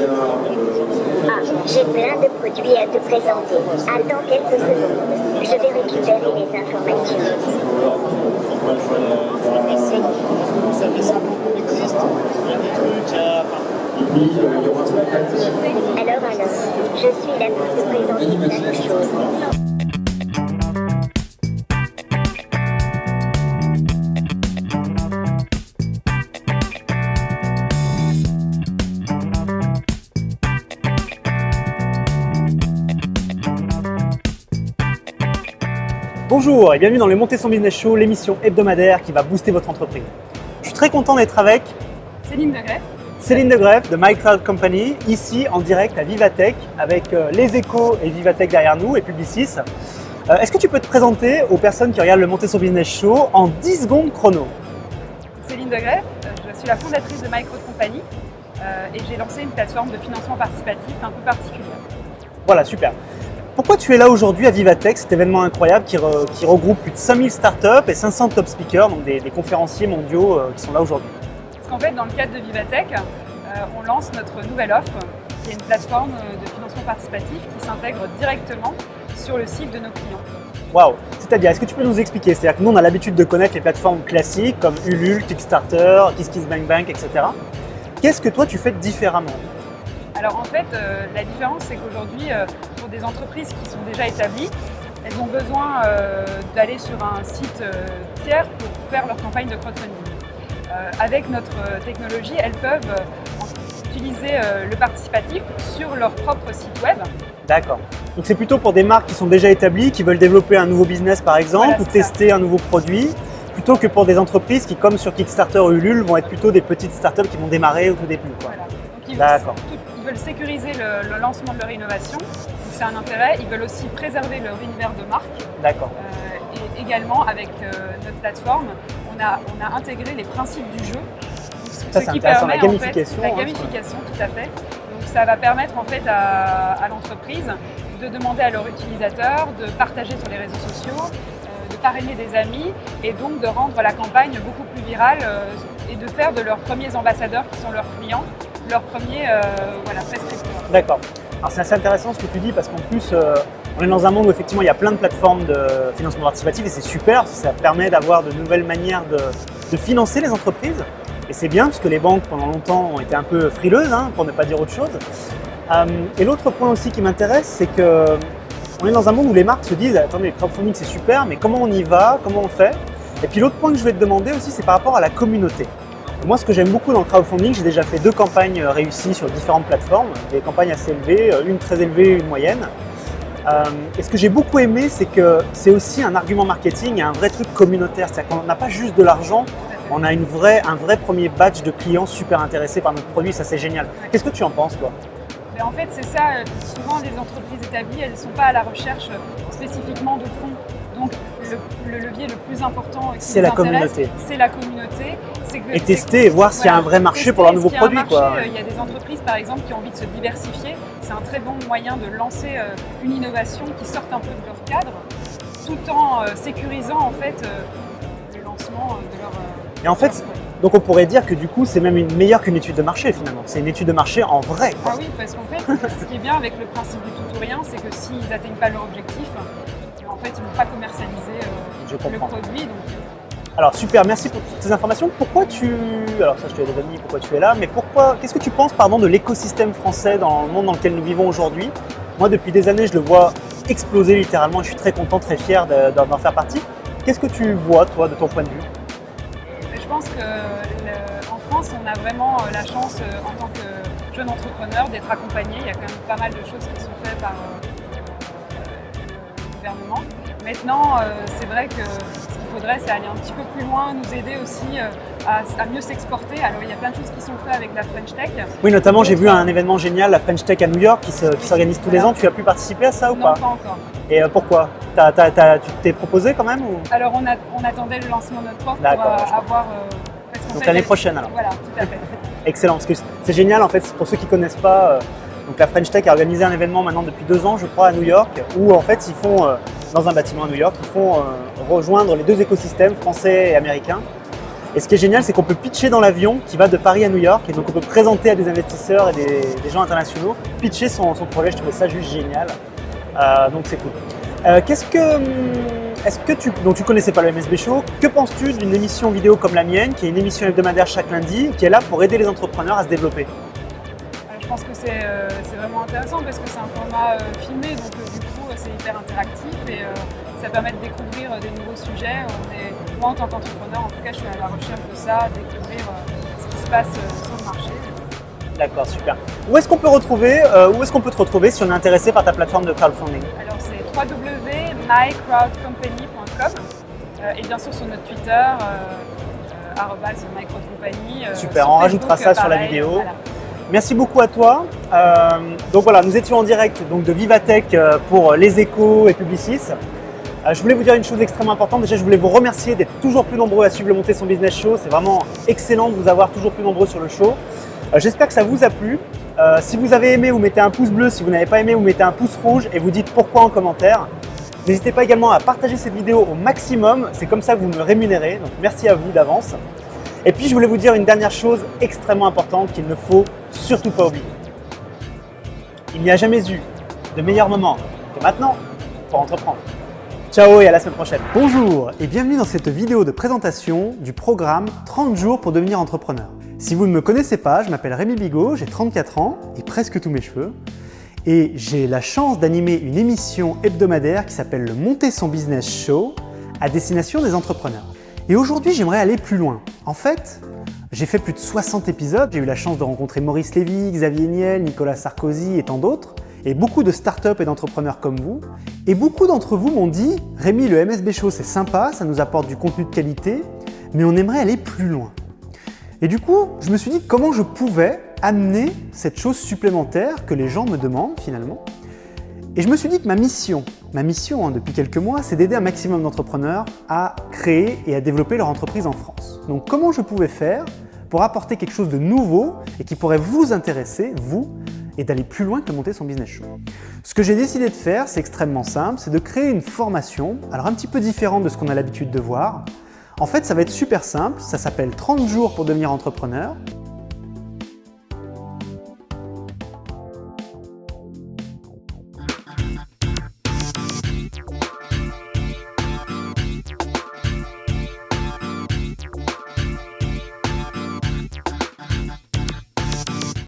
Ah, j'ai plein de produits à te présenter. Attends quelques secondes. Je vais récupérer les informations. Ça fait 5 ans qu'on existe. Il y a des trucs à. Alors, je suis là pour te présenter plein de choses. Bonjour et bienvenue dans le Monter son Business Show, l'émission hebdomadaire qui va booster votre entreprise. Je suis très content d'être avec Céline Degreffe. Céline Degreffe de My Crowd Company, ici en direct à Vivatech avec Les Échos et Vivatech derrière nous et Publicis. Est-ce que tu peux te présenter aux personnes qui regardent le Monter son Business Show en 10 secondes chrono? Céline Degreffe, je suis la fondatrice de My Crowd Company et j'ai lancé une plateforme de financement participatif un peu particulière. Voilà, super. Pourquoi tu es là aujourd'hui à Vivatech, cet événement incroyable qui regroupe plus de 5000 startups et 500 top speakers, donc des conférenciers mondiaux qui sont là aujourd'hui? Parce qu'en fait, dans le cadre de Vivatech, on lance notre nouvelle offre, qui est une plateforme de financement participatif qui s'intègre directement sur le site de nos clients. Waouh! C'est-à-dire, est-ce que tu peux nous expliquer? C'est-à-dire que nous, on a l'habitude de connaître les plateformes classiques comme Ulule, Kickstarter, KissKissBankBank, etc. Qu'est-ce que toi, tu fais différemment? Alors en fait, la différence, c'est qu'aujourd'hui, pour des entreprises qui sont déjà établies, elles ont besoin d'aller sur un site tiers pour faire leur campagne de crowdfunding. Avec notre technologie, elles peuvent utiliser le participatif sur leur propre site web. D'accord. Donc c'est plutôt pour des marques qui sont déjà établies, qui veulent développer un nouveau business par exemple, Voilà, ou tester un nouveau produit, plutôt que pour des entreprises qui, comme sur Kickstarter ou Ulule, vont être plutôt des petites startups qui vont démarrer au tout début, quoi. Voilà. Donc, ils veulent sécuriser le lancement de leur innovation, donc c'est un intérêt. Ils veulent aussi préserver leur univers de marque. D'accord. Et également, avec notre plateforme, on a intégré les principes du jeu. Ça, c'est intéressant, la gamification. La gamification, tout à fait. Donc ça va permettre en fait à l'entreprise de demander à leurs utilisateurs de partager sur les réseaux sociaux, de parrainer des amis et donc de rendre la campagne beaucoup plus virale et de faire de leurs premiers ambassadeurs qui sont leurs clients, leurs premiers prescripteurs. D'accord. Alors c'est assez intéressant ce que tu dis parce qu'en plus, on est dans un monde où effectivement il y a plein de plateformes de financement participatif et c'est super, ça permet d'avoir de nouvelles manières de financer les entreprises. Et c'est bien parce que les banques pendant longtemps ont été un peu frileuses, pour ne pas dire autre chose. Et l'autre point aussi qui m'intéresse, c'est qu'on est dans un monde où les marques se disent « Attendez, le crowdfunding c'est super, mais comment on y va? Comment on fait ?» Et puis l'autre point que je vais te demander aussi, c'est par rapport à la communauté. Moi, ce que j'aime beaucoup dans le crowdfunding, j'ai déjà fait 2 campagnes réussies sur différentes plateformes, des campagnes assez élevées, une très élevée, une moyenne. Et ce que j'ai beaucoup aimé, c'est que c'est aussi un argument marketing et un vrai truc communautaire. C'est-à-dire qu'on n'a pas juste de l'argent, on a un vrai premier batch de clients super intéressés par notre produit, ça c'est génial. Qu'est-ce que tu en penses, toi? Mais en fait, c'est ça, souvent les entreprises établies, elles ne sont pas à la recherche spécifiquement de fonds. Donc le levier le plus important c'est la communauté. C'est la communauté. Et tester et voir s'il y a un vrai marché pour leur nouveau produit. Il y a des entreprises par exemple qui ont envie de se diversifier. C'est un très bon moyen de lancer une innovation qui sorte un peu de leur cadre, tout en sécurisant en fait le lancement de leur. Et en fait, donc on pourrait dire que du coup c'est même meilleur qu'une étude de marché finalement. C'est une étude de marché en vrai. Ah oui, parce qu'en fait, ce qui est bien avec le principe du tout ou rien, c'est que s'ils n'atteignent pas leur objectif, en fait ils ne vont pas commercialiser le produit. Donc. Alors super, merci pour toutes ces informations. Alors ça je te l'ai déjà dit pourquoi tu es là, mais qu'est-ce que tu penses de l'écosystème français dans le monde dans lequel nous vivons aujourd'hui? Moi depuis des années je le vois exploser littéralement et je suis très content, très fier d'en faire partie. Qu'est-ce que tu vois toi de ton point de vue? Je pense qu'en France on a vraiment la chance en tant que jeune entrepreneur d'être accompagné. Il y a quand même pas mal de choses qui sont faites par le gouvernement. Maintenant c'est vrai que faudrait, c'est aller un petit peu plus loin, nous aider aussi à mieux s'exporter. Alors il y a plein de choses qui sont faites avec la French Tech. Oui, notamment j'ai vu un événement génial, la French Tech à New York, qui s'organise tous les ans. Tu as pu participer à ça ou pas? Non, pas encore. Et pourquoi? Tu t'es proposé quand même ou... Alors on attendait le lancement de notre offre pour avoir... donc l'année prochaine alors. Voilà, tout à fait. Excellent, parce que c'est génial en fait, pour ceux qui ne connaissent pas. Donc la French Tech a organisé un événement maintenant depuis 2 ans, je crois, à New York, où en fait ils font, dans un bâtiment à New York, ils font rejoindre les 2 écosystèmes, français et américains. Et ce qui est génial, c'est qu'on peut pitcher dans l'avion qui va de Paris à New York. Et donc on peut présenter à des investisseurs et des gens internationaux, pitcher son projet. Je trouvais ça juste génial. Donc c'est cool. Donc tu connaissais pas le MSB Show. Que penses-tu d'une émission vidéo comme la mienne, qui est une émission hebdomadaire chaque lundi, qui est là pour aider les entrepreneurs à se développer? Je pense que c'est vraiment intéressant parce que c'est un format filmé, donc du coup c'est hyper interactif et ça permet de découvrir des nouveaux sujets. Moi en tant qu'entrepreneur, en tout cas, je suis à la recherche de ça, découvrir ce qui se passe sur le marché. D'accord, super. Où est-ce qu'on peut te retrouver si on est intéressé par ta plateforme de crowdfunding? Alors c'est www.mycrowdcompany.com et bien sûr sur notre Twitter, @mycrowdcompany. Super, on rajoutera ça sur la vidéo. Voilà. Merci beaucoup à toi. Donc voilà, nous étions en direct donc, de Vivatech pour Les Échos et Publicis. Je voulais vous dire une chose extrêmement importante. Déjà, je voulais vous remercier d'être toujours plus nombreux à suivre le Monter son Business Show. C'est vraiment excellent de vous avoir toujours plus nombreux sur le show. J'espère que ça vous a plu. Si vous avez aimé, vous mettez un pouce bleu. Si vous n'avez pas aimé, vous mettez un pouce rouge et vous dites pourquoi en commentaire. N'hésitez pas également à partager cette vidéo au maximum. C'est comme ça que vous me rémunérez. Donc merci à vous d'avance. Et puis je voulais vous dire une dernière chose extrêmement importante qu'il ne faut surtout pas oublier. Il n'y a jamais eu de meilleur moment que maintenant pour entreprendre. Ciao et à la semaine prochaine. Bonjour et bienvenue dans cette vidéo de présentation du programme 30 jours pour devenir entrepreneur. Si vous ne me connaissez pas, je m'appelle Rémi Bigot, j'ai 34 ans et presque tous mes cheveux. Et j'ai la chance d'animer une émission hebdomadaire qui s'appelle le Monter son Business Show à destination des entrepreneurs. Et aujourd'hui, j'aimerais aller plus loin. En fait, j'ai fait plus de 60 épisodes, j'ai eu la chance de rencontrer Maurice Lévy, Xavier Niel, Nicolas Sarkozy et tant d'autres, et beaucoup de startups et d'entrepreneurs comme vous. Et beaucoup d'entre vous m'ont dit « Rémi, le MSB Show, c'est sympa, ça nous apporte du contenu de qualité, mais on aimerait aller plus loin. » Et du coup, je me suis dit comment je pouvais amener cette chose supplémentaire que les gens me demandent finalement. Et je me suis dit que ma mission depuis quelques mois, c'est d'aider un maximum d'entrepreneurs à créer et à développer leur entreprise en France. Donc comment je pouvais faire pour apporter quelque chose de nouveau et qui pourrait vous intéresser, vous, et d'aller plus loin que Monter son Business Show. Ce que j'ai décidé de faire, c'est extrêmement simple, c'est de créer une formation, alors un petit peu différente de ce qu'on a l'habitude de voir. En fait, ça va être super simple, ça s'appelle 30 jours pour devenir entrepreneur.